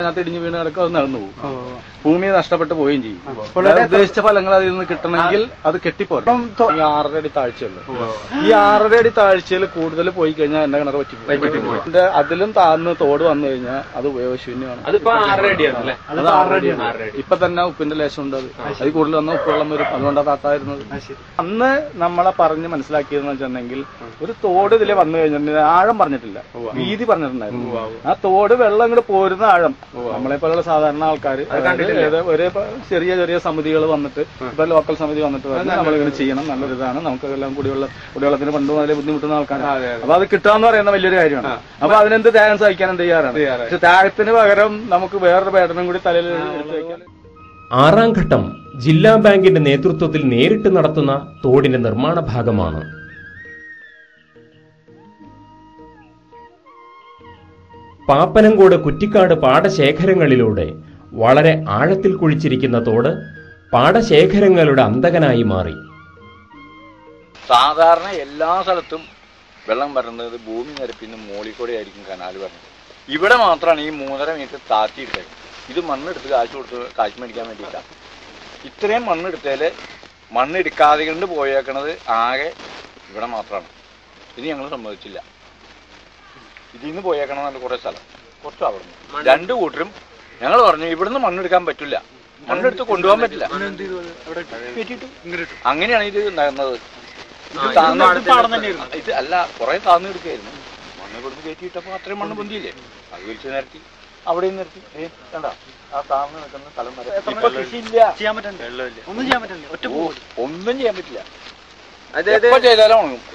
അതിനകത്ത് ഇടിഞ്ഞു വീണ് കിടക്കുക അത് നടന്നു പോകും. ഭൂമി നഷ്ടപ്പെട്ടു പോവുകയും ചെയ്യും. ഉദ്ദേശിച്ച ഫലങ്ങൾ അതിൽ നിന്ന് കിട്ടണമെങ്കിൽ അത് കെട്ടിപ്പോരും. ഈ 6.5 അടി താഴ്ചയുള്ളൂ. ഈ 6.5 അടി താഴ്ചയിൽ കൂടുതൽ പോയി കഴിഞ്ഞാൽ എന്റെ കിണർ പറ്റിപ്പോകും. അതിലും താഴ്ന്ന് തോട് വന്നു കഴിഞ്ഞാൽ അത് ഉപയോഗശൂന്യമാണ്. ഇപ്പൊ തന്നെ ഉപ്പിന്റെ ലേശം ഉണ്ട്. അത് കൂടുതൽ വന്നാൽ ഉപ്പുവെള്ളം വരും. അതുകൊണ്ടാണ് താത്തായിരുന്നത്. അന്ന് നമ്മളെ പറഞ്ഞ് മനസ്സിലാക്കിയതെന്ന് വെച്ചിട്ടുണ്ടെങ്കിൽ ഒരു തോട് ഇതിലെ വന്നു കഴിഞ്ഞിട്ടുണ്ടെങ്കിൽ ആഴം പറഞ്ഞിട്ടില്ല, വീതി പറഞ്ഞിട്ടുണ്ടായിരുന്നു. ആ തോട് വെള്ളം ഇങ്ങോട്ട് പോരുന്ന ആഴം നമ്മളെ പോലുള്ള സാധാരണ ആൾക്കാർ ഒരേ ചെറിയ ചെറിയ സമിതികൾ വന്നിട്ട് ഇപ്പൊ ലോക്കൽ സമിതി വന്നിട്ട് നമ്മളിങ്ങനെ ചെയ്യണം, നല്ലൊരിതാണ്, നമുക്കെല്ലാം കുടിവെള്ളത്തിന് പണ്ട് മുതലേ ബുദ്ധിമുട്ടുന്ന ആൾക്കാരാണ്. അപ്പൊ അത് കിട്ടാന്ന് പറയുന്ന വലിയൊരു കാര്യമാണ്. അപ്പൊ അതിനെന്ത് ത്യാഗം സഹിക്കാനും തയ്യാറാണ്. പക്ഷെ ത്യാഗത്തിന് പകരം നമുക്ക് വേറൊരു പേടനം കൂടി തലയിൽ എടുത്ത് വയ്ക്കാൻ. 6ാം ഘട്ടം ജില്ലാ ബാങ്കിന്റെ നേതൃത്വത്തിൽ നേരിട്ട് നടത്തുന്ന തോടിന്റെ നിർമ്മാണ ഭാഗമാണ്. പാപ്പനംകോട് കുറ്റിക്കാട് പാടശേഖരങ്ങളിലൂടെ വളരെ ആഴത്തിൽ കുഴിച്ചിരിക്കുന്ന തോട് പാടശേഖരങ്ങളുടെ അന്തകനായി മാറി. സാധാരണ എല്ലാ സ്ഥലത്തും വെള്ളം വരുന്നത് ഭൂമി നിരപ്പിന്ന് മോളിക്കൂടെ ആയിരിക്കും കനാൽ വരുന്നത്. ഇവിടെ മാത്രമാണ് ഈ 3.5 മീറ്റർ താത്തിയിട്ടത്. ഇത് മണ്ണെടുത്ത് കാശ് മേടിക്കാൻ വേണ്ടിയിട്ടാണ്. ഇത്രയും മണ്ണെടുത്തതിൽ മണ്ണെടുക്കാതെ കൊണ്ട് പോയേക്കണത് ആകെ ഇവിടെ മാത്രമാണ്. ഇത് ഞങ്ങൾ സമ്മതിച്ചില്ല. ഇതിൽ നിന്ന് പോയേക്കണം നല്ല കുറെ സ്ഥലം, കുറച്ച് അവിടെ നിന്ന് 2 കൂട്ടരും ഞങ്ങൾ പറഞ്ഞു ഇവിടുന്ന് മണ്ണെടുക്കാൻ പറ്റില്ല, മണ്ണെടുത്ത് കൊണ്ടുപോകാൻ പറ്റില്ല. അങ്ങനെയാണ് ഇത് നടന്നത്. ഇത് അല്ല, കുറെ താഴ്ന്നു എടുക്കുകയായിരുന്നു. മണ്ണ് കൊടുത്ത് കയറ്റിയിട്ടപ്പോ അത്രയും മണ്ണ് പൊന്തിയില്ലേ, അത് വിളിച്ചു നിരത്തി അവിടെ നിർത്തി. കണ്ട ആ താഴ്ന്നു നിൽക്കുന്ന സ്ഥലം വരെ കൃഷിയില്ല, ഒന്നും ചെയ്യാൻ പറ്റില്ല.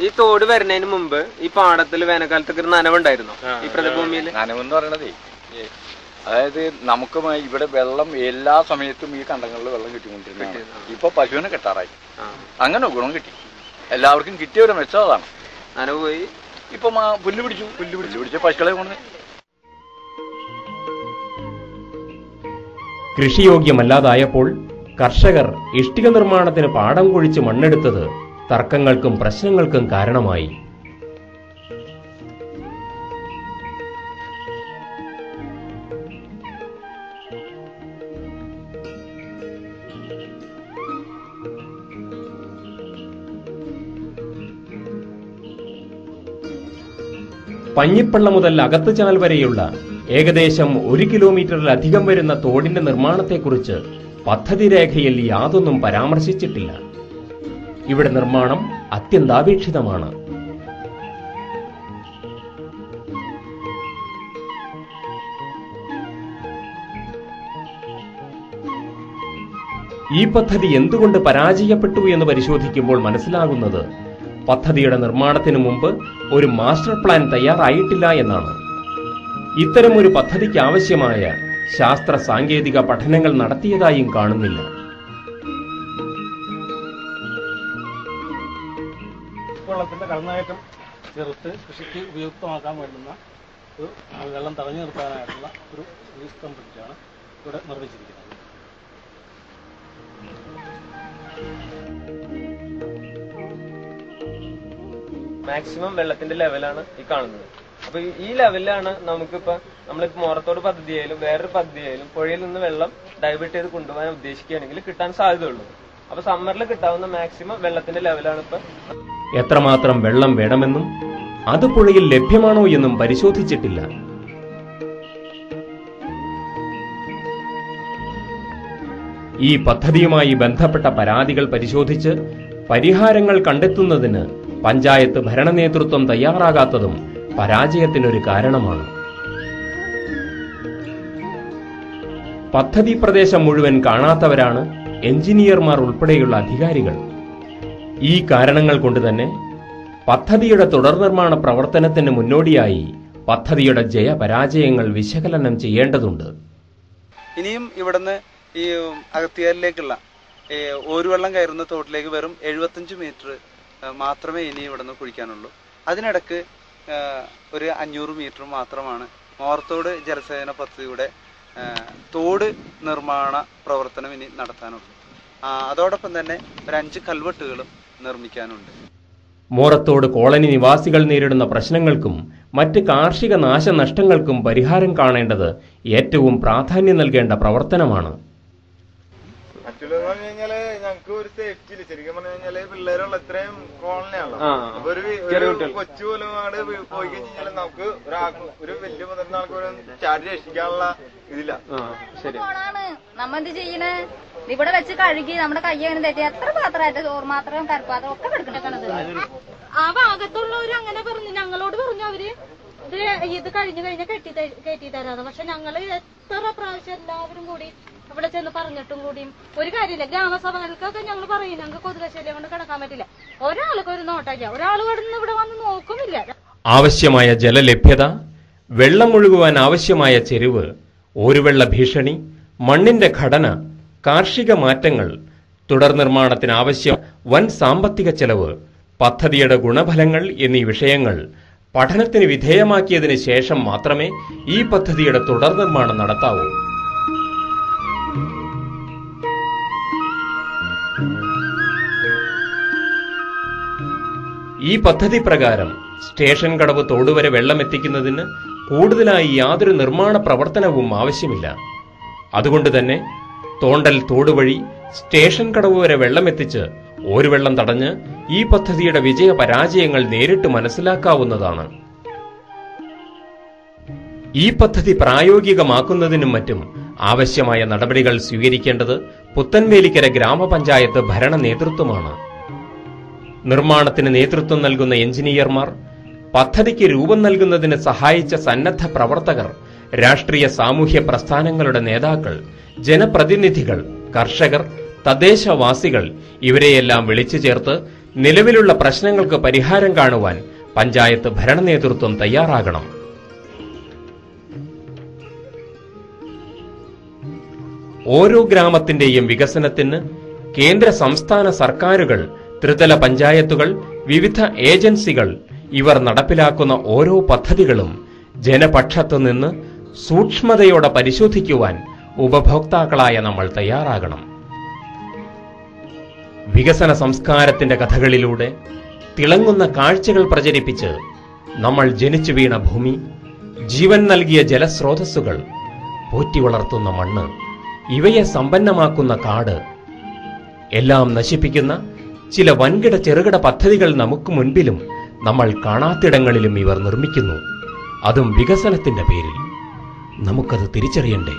ഈ തോട് വരുന്നതിന് മുമ്പ് ഈ പാടത്തിൽ വേനൽക്കാലത്തൊക്കെ നനവുണ്ടായിരുന്നു. ഈ പ്രതഭൂമിയിൽ നനവെന്ന് പറയണതേ, അതായത് നമുക്ക് ഇവിടെ വെള്ളം എല്ലാ സമയത്തും ഈ കണ്ടങ്ങളിൽ വെള്ളം കിട്ടിക്കൊണ്ടിരുന്നു. ഇപ്പൊ പശുവിനെ കെട്ടാറായി. അങ്ങനെ ഗുണം കിട്ടി, എല്ലാവർക്കും കിട്ടിയ ഒരു മെച്ചം അതാണ്. നനവ് പോയി. ഇപ്പൊ പുല്ല് പിടിച്ച പശുക്കളെ കൊണ്ട് കൃഷിയോഗ്യമല്ലാതായപ്പോൾ കർഷകർ ഇഷ്ടിക നിർമ്മാണത്തിന് പാടം കുഴിച്ച് മണ്ണെടുത്തത് തർക്കങ്ങൾക്കും പ്രശ്നങ്ങൾക്കും കാരണമായി. പഞ്ഞിപ്പള്ള മുതൽ അകത്തുചാൽ വരെയുള്ള ഏകദേശം 1 കിലോമീറ്ററിലധികം വരുന്ന തോടിന്റെ നിർമ്മാണത്തെക്കുറിച്ച് പദ്ധതി രേഖയിൽ യാതൊന്നും പരാമർശിച്ചിട്ടില്ല. ഇവിടെ നിർമ്മാണം അത്യന്താപേക്ഷിതമാണ്. ഈ പദ്ധതി എന്തുകൊണ്ട് പരാജയപ്പെട്ടു എന്ന് പരിശോധിക്കുമ്പോൾ മനസ്സിലാകുന്നത് പദ്ധതിയുടെ നിർമ്മാണത്തിനു മുമ്പ് ഒരു മാസ്റ്റർ പ്ലാൻ തയ്യാറായിട്ടില്ല എന്നാണ്. ഇത്തരം ഒരു പദ്ധതിക്ക് ആവശ്യമായ ശാസ്ത്ര സാങ്കേതിക പഠനങ്ങൾ നടത്തിയതായും കാണുന്നില്ല. വെള്ളത്തിന്റെ കടന്നുകയറ്റം ചെറുത്ത് കൃഷിക്ക് ഉപയുക്തമാക്കാൻ വേണ്ടുന്ന ഒരു വെള്ളം തടഞ്ഞു നിർത്താനായിട്ടുള്ള ഒരു സിസ്റ്റം ബ്രിഡ്ജാണ് ഇവിടെ നിർമ്മിച്ചിരിക്കുന്നത്. മാക്സിമം വെള്ളത്തിന്റെ ലെവലാണ് ഈ കാണുന്നത്. അപ്പൊ ഈ ലെവലിലാണ് നമുക്കിപ്പോ നമ്മളിപ്പോ മോറത്തോട് പദ്ധതിയായാലും വേറൊരു പദ്ധതിയായാലും പുഴയിൽ നിന്ന് വെള്ളം ഡൈവേർട്ട് ചെയ്ത് കൊണ്ടുപോകാൻ ഉദ്ദേശിക്കുകയാണെങ്കിൽ കിട്ടാൻ സാധ്യതയുള്ളൂ. അപ്പൊ സമ്മറിൽ കിട്ടാവുന്ന മാക്സിമം വെള്ളത്തിന്റെ ലെവലാണ് ഇപ്പൊ. എത്രമാത്രം വെള്ളം വേണമെന്നും അത് പുഴയിൽ ലഭ്യമാണോ എന്നും പരിശോധിച്ചിട്ടില്ല. ഈ പദ്ധതിയുമായി ബന്ധപ്പെട്ട പരാതികൾ പരിശോധിച്ച് പരിഹാരങ്ങൾ കണ്ടെത്തുന്നതിന് പഞ്ചായത്ത് ഭരണനേതൃത്വം തയ്യാറാകാത്തതും പരാജയത്തിനൊരു കാരണമാണ്. പദ്ധതി പ്രദേശം മുഴുവൻ കാണാത്തവരാണ് എഞ്ചിനീയർമാർ ഉൾപ്പെടെയുള്ള അധികാരികൾ. ഈ കാരണങ്ങൾ കൊണ്ടുതന്നെ പദ്ധതിയുടെ തുടർനിർമ്മാണ പ്രവർത്തനത്തിന് മുന്നോടിയായി പദ്ധതിയുടെ ജയപരാജയങ്ങൾ വിശകലനം ചെയ്യേണ്ടതുണ്ട്. ഇനിയും ഇവിടുന്ന് ഈ അകത്തിയാലിലേക്കുള്ള ഓരുവെള്ളം കയറുന്ന തോട്ടിലേക്ക് വെറും 75 മീറ്റർ മാത്രമേ ഇനി ഇവിടുന്ന് കുഴിക്കാനുള്ളൂ. അതിനിടക്ക് ഒരു 500 മീറ്റർ മാത്രമാണ് മോർത്തോട് ജലസേചന പദ്ധതിയുടെ തോട് നിർമ്മാണ പ്രവർത്തനം ഇനി നടത്താനുള്ളൂ. അതോടൊപ്പം തന്നെ ഒരു 5 കൽവെട്ടുകളും നിർമ്മിക്കാനുണ്ട്. മോറത്തോട് കോളനി നിവാസികൾ നേരിടുന്ന പ്രശ്നങ്ങൾക്കും മറ്റ് കാർഷിക നാശനഷ്ടങ്ങൾക്കും പരിഹാരം കാണേണ്ടത് ഏറ്റവും പ്രാധാന്യം നൽകേണ്ട പ്രവർത്തനമാണ്. മറ്റുള്ളതെന്ന് പറഞ്ഞു കഴിഞ്ഞാല് ഞങ്ങക്ക് ഒരു സേഫ്റ്റി ഇല്ല. ശരിക്കും പറഞ്ഞു കഴിഞ്ഞാല് പിള്ളേരുള്ള ഇത്രയും കോളനിയാണല്ലോ. അപ്പൊ ഒരു കൊച്ചു പോലും അങ്ങോട്ട് പോയി കഴിഞ്ഞാല് നമുക്ക് ഒരു വലിയ മുതിർന്ന ആൾക്ക് പോലും ചാടി രക്ഷിക്കാനുള്ള ഇതില്ല. നമ്മ എന്ത് ചെയ്യണേ, ഇവിടെ വെച്ച് കഴുകി നമ്മുടെ കയ്യങ്ങനെ തെറ്റി എത്ര പാത്രമായിട്ട് ചോറ് മാത്രം കറുപ്പാത്രം ഒക്കെ കിടക്കണത്. ആ ഭാഗത്തുള്ളവര് അങ്ങനെ പറഞ്ഞു, ഞങ്ങളോട് പറഞ്ഞു അവര് ഇത് കഴിഞ്ഞു കഴിഞ്ഞാൽ കെട്ടി തരാതെ. പക്ഷെ ഞങ്ങള് എത്ര പ്രാവശ്യം എല്ലാവരും കൂടി ഇവിടെ ചെന്ന് പറഞ്ഞിട്ടും കൂടിയും ഒരു കാര്യമില്ല. ഗ്രാമസഭകൾക്കൊക്കെ ഞങ്ങൾ പറയും ഞങ്ങൾക്ക് കൊതുകശല്യം കൊണ്ട് കിടക്കാൻ പറ്റില്ല. ഒരാൾക്ക് ഒരു നോട്ടല്ല, ഒരാൾ കിടന്ന് ഇവിടെ വന്ന് നോക്കുമില്ല. ആവശ്യമായ ജലലഭ്യത, വെള്ളം ഒഴുകുവാൻ ആവശ്യമായ ചെരുവ്, ഓരുവെള്ള ഭീഷണി, മണ്ണിന്റെ ഘടന, കാർഷിക മാറ്റങ്ങൾ, തുടർ നിർമ്മാണത്തിന് ആവശ്യം വൻ സാമ്പത്തിക ചെലവ്, പദ്ധതിയുടെ ഗുണഫലങ്ങൾ എന്നീ വിഷയങ്ങൾ പഠനത്തിന് വിധേയമാക്കിയതിനു ശേഷം മാത്രമേ ഈ പദ്ധതിയുടെ തുടർ നിർമ്മാണം നടത്താവൂ. ഈ പദ്ധതി പ്രകാരം സ്റ്റേഷൻ കടവ് തോടുവരെ വെള്ളമെത്തിക്കുന്നതിന് കൂടുതലായി യാതൊരു നിർമ്മാണ പ്രവർത്തനവും ആവശ്യമില്ല. അതുകൊണ്ട് തന്നെ തോണ്ടൽ തോടുവഴി സ്റ്റേഷൻ കടവ് വരെ വെള്ളമെത്തിച്ച് ഓരുവെള്ളം തടഞ്ഞ് ഈ പദ്ധതിയുടെ വിജയ പരാജയങ്ങൾ നേരിട്ട് മനസ്സിലാക്കാവുന്നതാണ്. ഈ പദ്ധതി പ്രായോഗികമാക്കുന്നതിനും മറ്റും ആവശ്യമായ നടപടികൾ സ്വീകരിക്കേണ്ടത് പുത്തൻവേലിക്കര ഗ്രാമപഞ്ചായത്ത് ഭരണ നേതൃത്വമാണ്. നിർമ്മാണത്തിന് നേതൃത്വം നൽകുന്ന എഞ്ചിനീയർമാർ, പദ്ധതിക്ക് രൂപം നൽകുന്നതിന് സഹായിച്ച സന്നദ്ധ പ്രവർത്തകർ, രാഷ്ട്രീയ സാമൂഹ്യ പ്രസ്ഥാനങ്ങളുടെ നേതാക്കൾ, ജനപ്രതിനിധികൾ, കർഷകർ, തദ്ദേശവാസികൾ ഇവരെയെല്ലാം വിളിച്ചു ചേർത്ത് നിലവിലുള്ള പ്രശ്നങ്ങൾക്ക് പരിഹാരം കാണുവാൻ പഞ്ചായത്ത് ഭരണ നേതൃത്വം തയ്യാറാകണം. ഓരോ ഗ്രാമത്തിന്റെയും വികസനത്തിന് കേന്ദ്ര സംസ്ഥാന സർക്കാരുകൾ, ത്രിതല പഞ്ചായത്തുകൾ, വിവിധ ഏജൻസികൾ ഇവർ നടപ്പിലാക്കുന്ന ഓരോ പദ്ധതികളും ജനപക്ഷത്തു നിന്ന് സൂക്ഷ്മതയോടെ പരിശോധിക്കുവാൻ ഉപഭോക്താക്കളായ നമ്മൾ തയ്യാറാകണം. വികസന സംസ്കാരത്തിന്റെ കഥകളിലൂടെ തിളങ്ങുന്ന കാഴ്ചകൾ പ്രചരിപ്പിച്ച് നമ്മൾ ജനിച്ചു വീണ ഭൂമി, ജീവൻ നൽകിയ ജലസ്രോതസ്സുകൾ, പോറ്റി വളർത്തുന്ന മണ്ണ്, ഇവയെ സമ്പന്നമാക്കുന്ന കാട് എല്ലാം നശിപ്പിക്കുന്ന ചില വൻകിട ചെറുകിട പദ്ധതികൾ നമുക്ക് മുൻപിലും നമ്മൾ കാണാത്തിടങ്ങളിലും ഇവർ നിർമ്മിക്കുന്നു. അതും വികസനത്തിന്റെ പേരിൽ. നമുക്കത് തിരിച്ചറിയണ്ടേ?